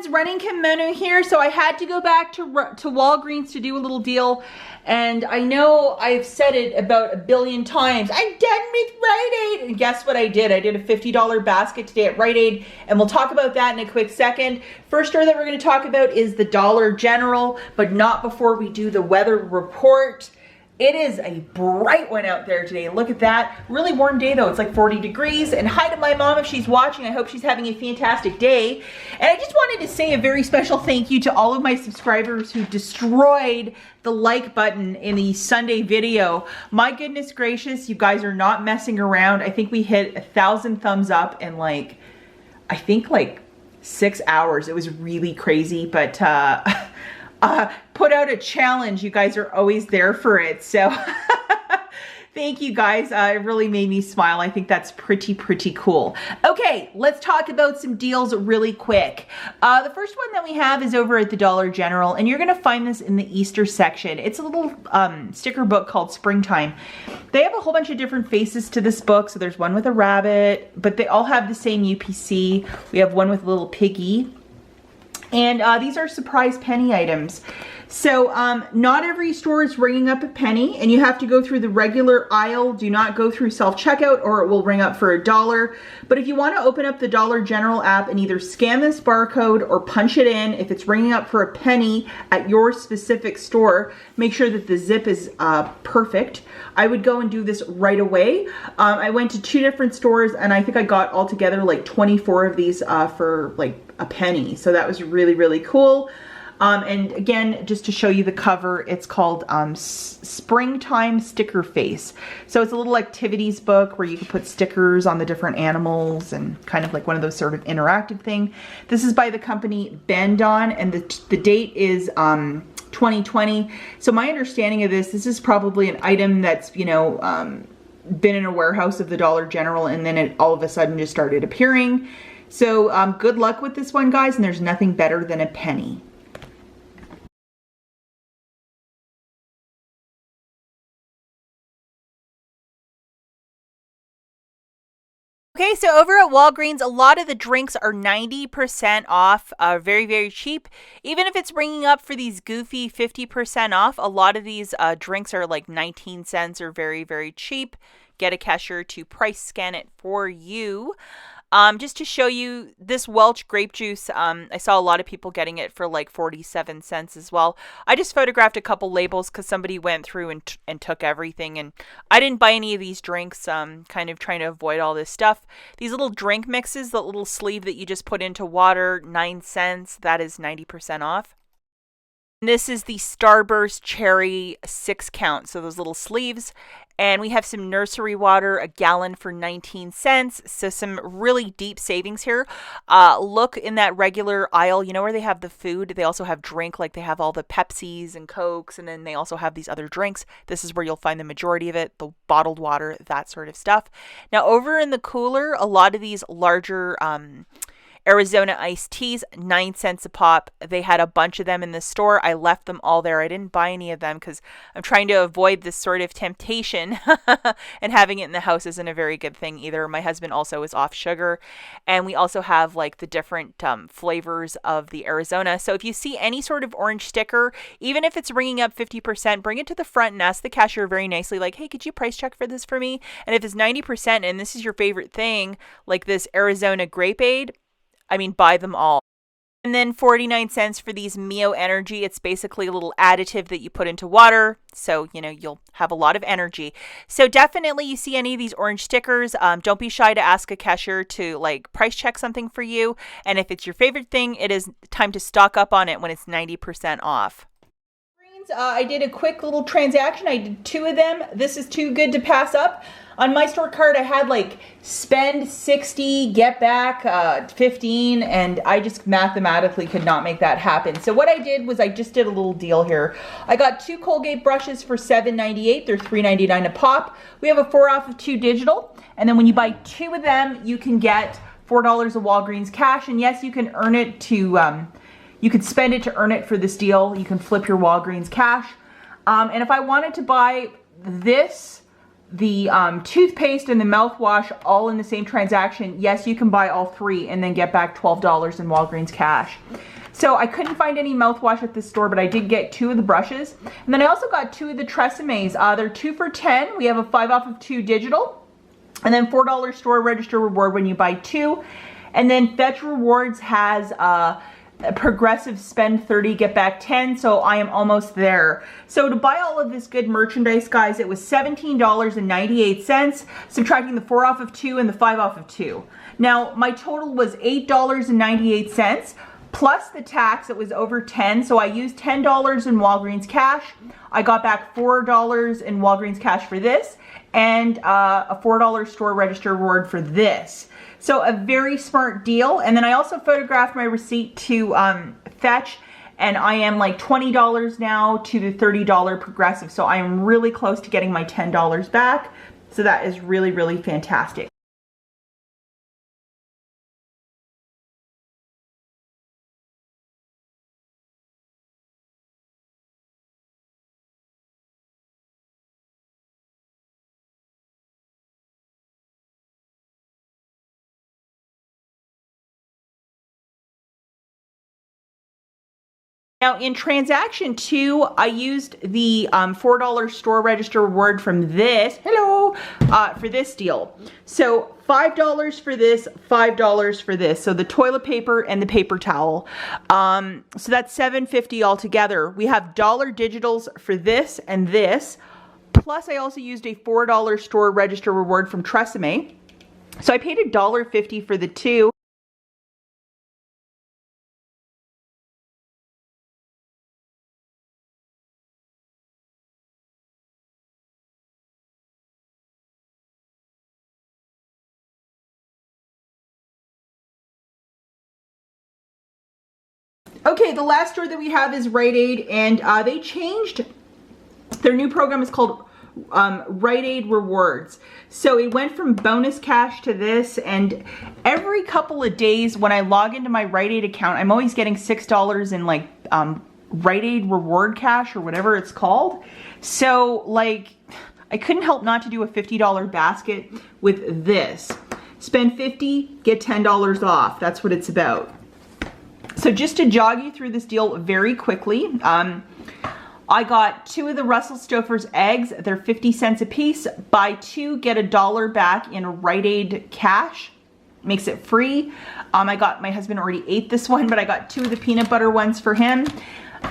friends, running kimono here. So I had to go back to Walgreens to do a little deal. And I know I've said it about a billion times. I'm done with Rite Aid. And guess what I did? I did a $50 basket today at Rite Aid. And we'll talk about that in a quick second. First store that we're going to talk about is the Dollar General, but not before we do the weather report. It is a bright one out there today. Look at that. Really warm day though. It's like 40 degrees. And hi to my mom if she's watching. I hope she's having a fantastic day. And I just wanted to say a very special thank you to all of my subscribers who destroyed the like button in the Sunday video. My goodness gracious, you guys are not messing around. I think we hit 1,000 thumbs up in like, I think like 6 hours. It was really crazy, but put out a challenge. You guys are always there for it. So thank you guys. It really made me smile. I think that's pretty cool. Okay, let's talk about some deals really quick. The first one that we have is over at the Dollar General, and you're gonna find this in the Easter section. It's a little sticker book called Springtime. They have a whole bunch of different faces to this book. So there's one with a rabbit, but they all have the same UPC. We have one with a little piggy. And these are surprise penny items. So not every store is ringing up a penny, and you have to go through the regular aisle. Do not go through self-checkout or it will ring up for $1. But if you want to open up the Dollar General app and either scan this barcode or punch it in, if it's ringing up for a penny at your specific store, make sure that the zip is perfect. I would go and do this right away. I went to 2 different stores and I think I got altogether like 24 of these for like a penny. So that was really cool. And again, just to show you the cover, it's called Springtime Sticker Face. So it's a little activities book where you can put stickers on the different animals and kind of like one of those sort of interactive thing. This is by the company Bendon, and the date is 2020. So my understanding of this is probably an item that's, you know, been in a warehouse of the Dollar General, and then it all of a sudden just started appearing. So good luck with this one, guys, and there's nothing better than a penny. Okay, so over at Walgreens, a lot of the drinks are 90% off, very cheap. Even if it's ringing up for these goofy 50% off, a lot of these drinks are like 19 cents or very cheap. Get a cashier to price scan it for you. Just to show you this Welch grape juice, I saw a lot of people getting it for like 47 cents as well. I just photographed a couple labels because somebody went through and took everything, and I didn't buy any of these drinks, kind of trying to avoid all this stuff. These little drink mixes, the little sleeve that you just put into water, 9 cents, that is 90% off. This is the Starburst Cherry 6 count, so those little sleeves. And we have some nursery water, a gallon for 19 cents. So some really deep savings here. Look in that regular aisle, you know where they have the food? They also have drink, like they have all the Pepsis and Cokes, and then they also have these other drinks. This is where you'll find the majority of it, the bottled water, that sort of stuff. Now over in the cooler, a lot of these larger Arizona iced teas, 9 cents a pop. They had a bunch of them in the store. I left them all there. I didn't buy any of them because I'm trying to avoid this sort of temptation and having it in the house isn't a very good thing either. My husband also is off sugar, and we also have like the different flavors of the Arizona. So if you see any sort of orange sticker, even if it's ringing up 50%, bring it to the front and ask the cashier very nicely, like, hey, could you price check for this for me? And if it's 90% and this is your favorite thing, like this Arizona Grape Aid, I mean, buy them all. And then 49 cents for these Mio Energy. It's basically a little additive that you put into water. So, you know, you'll have a lot of energy. So definitely you see any of these orange stickers, don't be shy to ask a cashier to like price check something for you. And if it's your favorite thing, it is time to stock up on it when it's 90% off. I did a quick little transaction. I did 2 of them. This is too good to pass up. On my store card, I had like spend 60, get back 15, and I just mathematically could not make that happen. So what I did was I just did a little deal here. I got 2 Colgate brushes for $7.98. They're $3.99 a pop. We have a 4 off of 2 digital. And then when you buy 2 of them, you can get $4 of Walgreens cash. And yes, you can earn it to, you could spend it to earn it for this deal. You can flip your Walgreens cash. And if I wanted to buy this the toothpaste and the mouthwash all in the same transaction, yes, you can buy all three and then get back $12 in Walgreens cash. So I couldn't find any mouthwash at this store, but I did get 2 of the brushes. And then I also got 2 of the Tresemes. They're 2 for $10. We have a 5 off of 2 digital. And then $4 store register reward when you buy 2. And then Fetch Rewards has progressive spend 30 get back 10, so I am almost there. So to buy all of this good merchandise, guys, it was $17.98, subtracting the 4 off of 2 and the 5 off of 2. Now my total was $8.98 plus the tax. It was over 10, so I used $10 in Walgreens cash. I got back $4 in Walgreens cash for this, and a $4 store register reward for this. So a very smart deal. And then I also photographed my receipt to Fetch, and I am like $20 now to the $30 progressive. So I am really close to getting my $10 back. So that is really, really fantastic. Now in transaction 2, I used the $4 store register reward from this, for this deal. So $5 for this, $5 for this. So the toilet paper and the paper towel. So that's $7.50 altogether. We have dollar digitals for this and this. Plus I also used a $4 store register reward from Tresemme. So I paid $1.50 for the 2. Okay, the last store that we have is Rite Aid, and they changed. Their new program is called Rite Aid Rewards. So it went from bonus cash to this, and every couple of days when I log into my Rite Aid account, I'm always getting $6 in like Rite Aid reward cash or whatever it's called. So like, I couldn't help not to do a $50 basket with this. Spend 50, get $10 off. That's what it's about. So just to jog you through this deal very quickly, I got 2 of the Russell Stouffer's eggs. They're 50 cents a piece. Buy 2, get $1 back in Rite Aid cash. Makes it free. My husband already ate this one, but I got 2 of the peanut butter ones for him.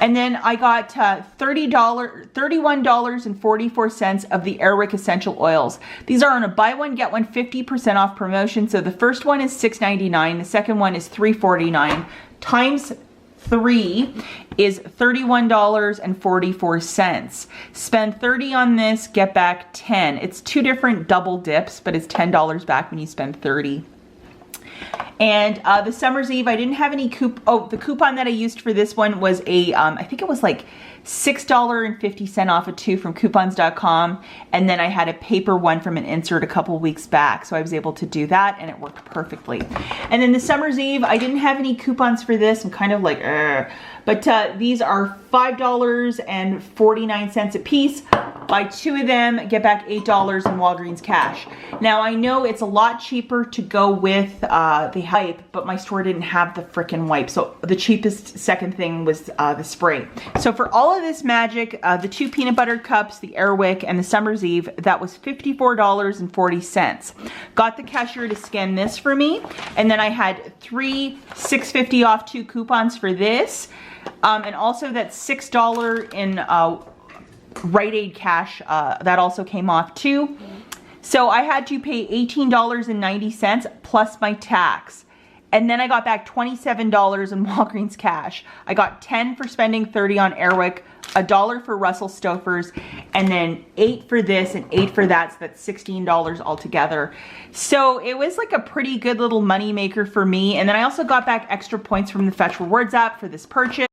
And then I got $31.44 of the Airwick Essential Oils. These are on a buy one, get one 50% off promotion. So the first one is $6.99. The second one is $3.49. Times 3 is $31.44. Spend 30 on this, get back 10. It's 2 different double dips, but it's $10 back when you spend 30. And the Summer's Eve, I didn't have any the coupon that I used for this one was a, I think it was like $6.50 off of 2 from coupons.com. And then I had a paper one from an insert a couple weeks back. So I was able to do that and it worked perfectly. And then the Summer's Eve, I didn't have any coupons for this. I'm kind of like, but these are $5.49 a piece. Buy 2 of them, get back $8 in Walgreens cash. Now I know it's a lot cheaper to go with the wipe, but my store didn't have the frickin' wipe. So the cheapest second thing was the spray. So for all of this magic, the 2 peanut butter cups, the Airwick, and the Summer's Eve, that was $54.40. Got the cashier to scan this for me, and then I had 3 $6.50 off 2 coupons for this, and also that $6 in Rite Aid cash, that also came off too. So I had to pay $18.90 plus my tax. And then I got back $27 in Walgreens cash. I got 10 for spending 30 on Airwick, $1 for Russell Stouffer's, and then 8 for this and 8 for that, so that's $16 altogether. So it was like a pretty good little money maker for me. And then I also got back extra points from the Fetch Rewards app for this purchase.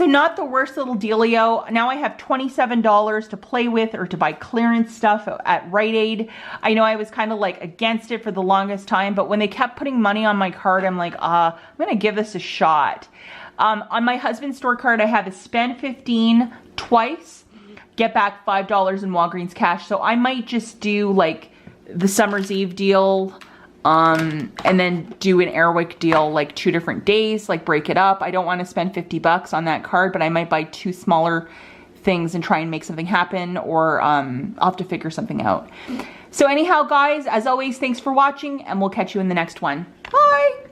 So not the worst little dealio. Now I have $27 to play with or to buy clearance stuff at Rite Aid. I know I was kind of like against it for the longest time, but when they kept putting money on my card, I'm like, I'm gonna give this a shot. On my husband's store card, I have a spend 15 twice, get back $5 in Walgreens cash. So I might just do like the Summer's Eve deal, and then do an Airwick deal like 2 different days, like break it up. I don't want to spend 50 bucks on that card, but I might buy 2 smaller things and try and make something happen, or I'll have to figure something out. So anyhow, guys, as always, thanks for watching, and we'll catch you in the next one. Bye!